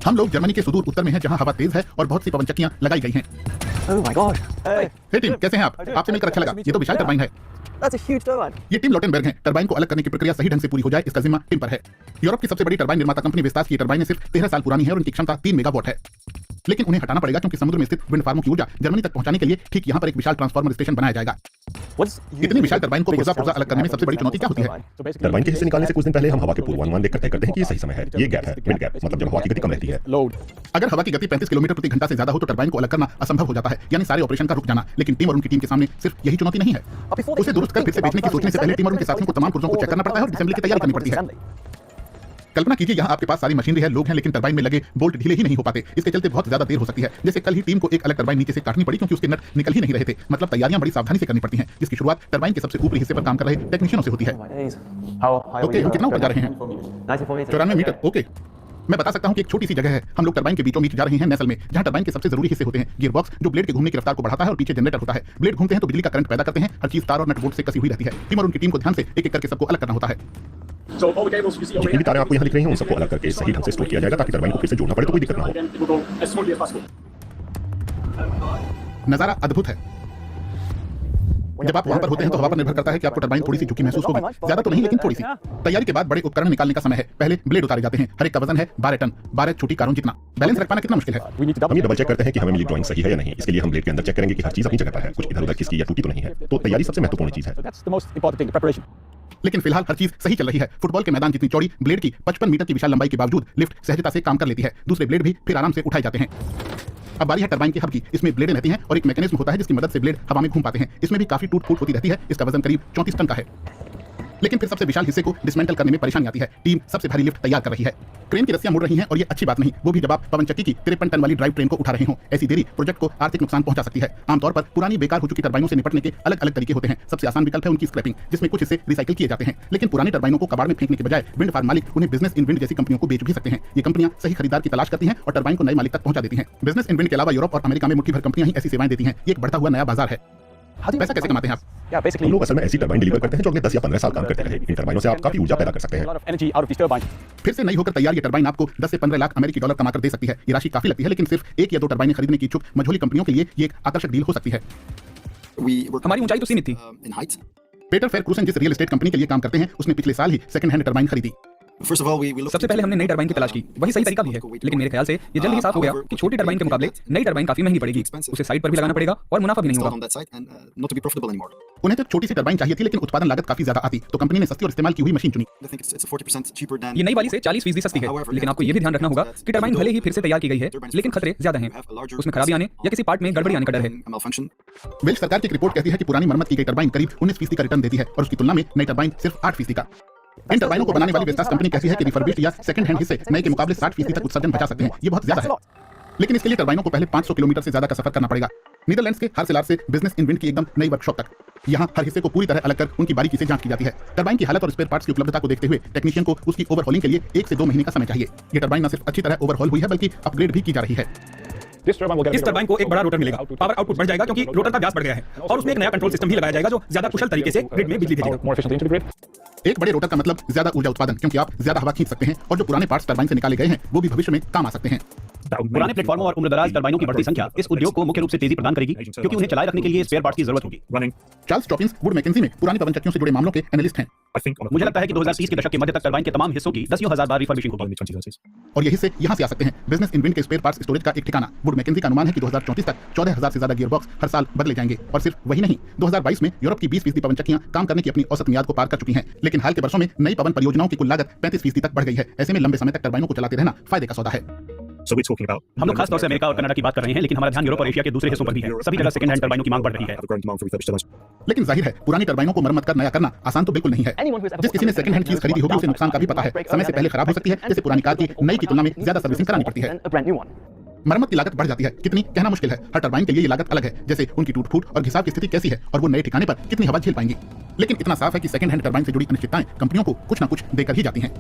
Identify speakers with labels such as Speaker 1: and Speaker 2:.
Speaker 1: हम लोग जर्मनी के सुदूर उत्तर में हैं जहां हवा तेज है और बहुत सी पवनचक्कियां लगाई गई हैं।
Speaker 2: Oh my god. Hey.
Speaker 1: Hey team, कैसे हैं आप? आपसे मिलकर अच्छा लगा। ये तो विशाल टरबाइन है।
Speaker 2: That's a huge turbine.
Speaker 1: ये टीम लॉटेनबर्ग है। टरबाइन को अलग करने की प्रक्रिया सही ढंग से पूरी हो जाए, इसका जिम्मा टीम पर है। यूरोप की सबसे बड़ी टरबाइन निर्माता कंपनी वेस्टास की टरबाइनें सिर्फ 13 साल पुरानी है और उनकी क्षमता 3 मेगावाट है। लेकिन उन्हें हटाना पड़ेगा क्योंकि समुद्र में स्थित विंड फार्मों की ऊर्जा जर्मनी तक पहुंचाने के लिए ठीक यहाँ पर एक विशाल ट्रांसफार्मर स्टेशन बनाया जाएगा। इतनी विशाल टरबाइन को पुर्जा अलग करने में सबसे बड़ी चुनौती क्या होती है?
Speaker 3: टरबाइन के हिस्से निकालने से कुछ दिन पहले हम हवा के पूर्वानुमान देखकर तय करते हैं कि ये सही समय है। ये गैप है, विंड गैप, मतलब जब हवा की गति कम रहती है।
Speaker 1: अगर हवा की गति 35 किलोमीटर प्रति घंटा से ज्यादा हो तो टरबाइन को अलग करना असंभव हो जाता है, यानी सारे ऑपरेशन का रुक जाना। लेकिन टीम और उनकी टीम के सामने सिर्फ यही चुनौती नहीं है। उसे दुरुस्त कर फिर से बेचने की सोचने से पहले टीम और उनके साथियों को तमाम पुर्जों को चेक करना पड़ता है और असेंबली की तैयारी करनी पड़ती है। कल्पना कीजिए यहाँ आपके पास सारी मशीनरी है, लोग हैं, लेकिन टरबाइन में लगे बोल्ट ढीले ही नहीं हो पाते। इसके चलते बहुत ज्यादा देर हो सकती है। जैसे कल ही टीम को एक अलग टरबाइन नीचे से काटनी पड़ी क्योंकि उसके नट निकल ही नहीं रहे थे। मतलब तैयारियां बड़ी सावधानी से करनी पड़ती हैं, जिसकी शुरुआत टरबाइन के सबसे ऊपरी हिस्से पर काम कर रहे टेक्नीशियनों से होती है। ओके, हम कितना ऊपर जा रहे हैं? 94 मीटर। ओके, मैं बता सकता हूं कि एक छोटी सी जगह है। हम लोग टरबाइन के बीचों बीच जा रहे हैं नेसल में, जहां टरबाइन के सबसे जरूरी हिस्से होते हैं। गियरबॉक्स जो ब्लेड के घूमने की रफ्तार को बढ़ाता है और पीछे जनरेटर होता है। ब्लेड घूमते हैं तो बिजली का करंट पैदा करते हैं। हर चीज तार और नट बोल्ट से कसी हुई रहती है। टीम और उनकी टीम को ध्यान से एक एक करके सबको अलग करना होता है।
Speaker 3: जितनी भी तारें आपको यहाँ दिख रही हैं उन सबको अलग करके सही ढंग से स्टोर किया जाएगा ताकि टरबाइन को फिर से जोड़ना पड़े तो कोई दिक्कत ना हो।
Speaker 1: नजारा अद्भुत है। जब आप वहां पर होते हैं तो हवा पर निर्भर करता है कि आपको टरबाइन थोड़ी सी झुकी महसूस होगी, ज्यादा तो नहीं लेकिन थोड़ी सी। तैयारी के बाद बड़े उपकरण निकालने का समय है। पहले ब्लेड उतारे जाते हैं। हर एक का वजन है 12 टन। 12 छोटी कारों जितना। बैलेंस रख पाना कितना मुश्किल है।
Speaker 3: हम ये डबल चेक करते हैं कि हमें मिली ड्राइंग सही है या नहीं। इसके लिए हम ब्लेड के अंदर चेक करेंगे कि हर चीज अपनी जगह पर है, कुछ इधर उधर खिसकी या टूटी तो नहीं है। तो तैयारी सबसे महत्वपूर्ण चीज है।
Speaker 1: लेकिन फिलहाल हर चीज सही चल रही है। फुटबॉल के मैदान जितनी चौड़ी ब्लेड की 55 मीटर की विशाल लंबाई के बावजूद लिफ्ट सहजता से काम कर लेती है। दूसरे ब्लेड भी फिर आराम से उठाए जाते हैं। अब बारी है टरबाइन के हब की। इसमें ब्लेडें रहती हैं और एक मैकेनिज्म होता है जिसकी मदद से ब्लेड हवा में घूम पाते हैं। इसमें भी काफी टूट फूट होती रहती है। इसका वजन करीब 34 टन का है। लेकिन फिर सबसे विशाल हिस्से को डिसमेंटल करने में परेशानी आती है। टीम सबसे भारी लिफ्ट तैयार कर रही है। क्रेन की रस्सियां मुड़ रही हैं और ये अच्छी बात नहीं, वो भी जब आप पवनचक्की की 53 टन वाली ड्राइव ट्रेन को उठा रहे हो। ऐसी देरी प्रोजेक्ट को आर्थिक नुकसान पहुंचा सकती है। आमतौर पर पुरानी बेकार हो चुकी टरबाइनों से निपटने के अलग अलग तरीके होते हैं। सबसे आसान विकल्प है उनकी स्क्रैपिंग, जिसमें कुछ हिस्से रिसाइकिल किए जाते हैं। लेकिन पुरानी टरबाइनों को कबाड़ में फेंकने के बजाय विंड फार्म मालिक उन्हें बिजनेस इन विंड जैसी कंपनियों को बेच भी सकते हैं। ये कंपनियां सही खरीदार की तलाश करती हैं और टरबाइन को नए मालिक तक पहुंचा देती हैं। बिजनेस इन विंड के अलावा यूरोप और अमेरिका में मुट्ठी भर कंपनियां ही ऐसी सेवाएं देती हैं। ये एक बढ़ता हुआ नया बाजार है। पैसा कैसे कमाते हैं आप?
Speaker 3: हम लोग असल में ऐसी टरबाइन डिलीवर करते हैं जो अगले 10 या 15 साल काम करते रहे। इन टरबाइनों से आप काफी ऊर्जा पैदा कर सकते हैं।
Speaker 1: फिर से नई होकर तैयार ये टरबाइन आपको 10 से 15 लाख अमेरिकी डॉलर कमाकर दे सकती है। ये राशि काफी लगती है, लेकिन सिर्फ एक या दो टरबाइनें खरीदने की इच्छुक मझोली कंपनियों के लिए ये एक आकर्षक डील हो सकती है।
Speaker 4: हमारी ऊंचाई तो सीमित थी।
Speaker 1: पीटर फेरक्रूसन जिस रियल एस्टेट कंपनी के लिए काम करते हैं उसने पिछले साल ही सेकंड हैंड टरबाइन खरीदी।
Speaker 4: सबसे पहले हमने नई टरबाइन की तलाश की। वही सही तरीका भी है, लेकिन मेरे ख्याल से ये जल्द ही साफ हो गया कि छोटी टरबाइन के मुकाबले नई टरबाइन काफी महंगी पड़ेगी। उसे साइड पर भी लगाना पड़ेगा और मुनाफा भी नहीं होगा।
Speaker 1: उन्हें तो छोटी सी टरबाइन चाहिए थी, लेकिन उत्पादन लागत काफी ज्यादा आती, तो कंपनी ने सस्ती और इस्तेमाल की हुई मशीन चुनी।
Speaker 4: ये नई वाली से 40% सस्ती है, लेकिन आपको ये भी ध्यान रखना होगा कि टरबाइन भले ही फिर से तैयार की गई है, लेकिन खतरे ज्यादा हैं। उसमें खराबी आने या किसी पार्ट में गड़बड़ी आने का डर है।
Speaker 1: वेल्श सरकार की एक रिपोर्ट कहती है कि पुरानी मरम्मत की गई टरबाइन करीब 19% का रिटर्न देती है और उसकी तुलना में नई टरबाइन सिर्फ 8% का। इन टरबाइनों को बनाने वाली वेस्टास कंपनी कहती है कि रिफर्बिश्ड या सेकंड हैंड हिस्से नए के मुकाबले 60% तक उत्सर्जन बचा सकते हैं। ये बहुत ज्यादा है, लेकिन इसके लिए टरबाइनों को पहले 500 किलोमीटर से ज्यादा का सफर करना पड़ेगा। नीदरलैंड्स के हार्सेलार से बिजनेस इन विंड की एकदम नई वर्कशॉप तक। यहाँ हर हिस्से को पूरी तरह अलग कर उनकी बारीकी से जांच की जाती है। टरबाइन की हालत और स्पेयर पार्ट्स की उपलब्धता को देखते हुए टेक्नीशियन को उसकी ओवरहॉलिंग के लिए 1 से 2 महीने का समय चाहिए। ये टरबाइन न सिर्फ अच्छी तरह ओवरहॉल हुई है बल्कि अपग्रेड भी की जा रही है।
Speaker 4: इस टरबाइन को एक बड़ा रोटर मिलेगा। पावर आउटपुट बढ़ जाएगा क्योंकि रोटर का व्यास बढ़ गया है और उसमें एक नया कंट्रोल सिस्टम भी लगाया जाएगा जो ज्यादा कुशल तरीके से ग्रिड में बिजली भेजेगा।
Speaker 1: एक बड़े रोटर का मतलब ज्यादा ऊर्जा उत्पादन, क्योंकि आप ज्यादा हवा खींच सकते हैं और जो पुराने पार्ट्स टरबाइन से निकाले गए हैं वो भी भविष्य में काम आ सकते हैं।
Speaker 5: पुराने प्लेटफॉर्मों और उम्रदराज टरबाइनों की बढ़ती संख्या इस उद्योग को मुख्य रूप से तेजी प्रदान करेगी क्योंकि उन्हें चलाए रखने के लिए स्पेयर पार्ट्स की जरूरत होगी।
Speaker 1: चार्ल्स चॉपिंस वुड मैकेंजी में पुरानी पवनचक्कियों से जुड़े मामलों के एनालिस्ट हैं।
Speaker 5: मुझे लगता है कि 2030 के दशक के मध्य तक टरबाइन के तमाम हिस्सों की 10,000 बार रिफर्बिशिंग होगी
Speaker 1: और ये हिस्से यहाँ से आ सकते हैं। बिजनेस इन विंड के स्पेयर पार्ट्स स्टोरेज का एक ठिकाना। वुड मैकेंजी का अनुमान है कि 2034 तक 14,000 से ज्यादा गियरबॉक्स हर साल बदले जाएंगे। और सिर्फ वही नहीं, 2022 में यूरोप की 20% पवनचक्कियां काम करने की अपनी औसत मियाद को पार कर चुकी हैं। लेकिन हाल के वर्षों में नई पवन परियोजनाओं की कुल लागत 35% तक बढ़ गई है। ऐसे में लंबे समय तक टरबाइनों को चलाते रहना फायदे का सौदा है।
Speaker 5: हम लोग खास तौर से अमेरिका और कनाडा की बात कर रहे हैं, लेकिन हमारा ध्यान यूरोप और एशिया के दूसरे हिस्सों पर भी है। सभी जगह सेकंड हैंड टरबाइनों की मांग बढ़ रही है।
Speaker 1: लेकिन जाहिर है पुरानी टरबाइनों को मरम्मत कर नया करना आसान तो बिल्कुल नहीं है। जिस किसी ने सेकंड हैंड चीज खरीदी होगी उसे नुकसान का भी पता है। समय से पहले खराब हो सकती है, जैसे पुरानी कार की नई की तुलना में ज्यादा सर्विसिंग करानी पड़ती है। मरम्मत की लागत बढ़ जाती है, कितनी कहना मुश्किल है। हर टरबाइन के लिए ये लागत अलग है, जैसे उनकी टूट फूट और घिसाव की स्थिति कैसी है और वो नए ठिकाने पर कितनी हवा झेल पाएंगी। लेकिन इतना साफ है कि सेकंड हैंड टरबाइन से जुड़ी अनिश्चितताएं कंपनियों को कुछ न कुछ देकर ही जाती हैं।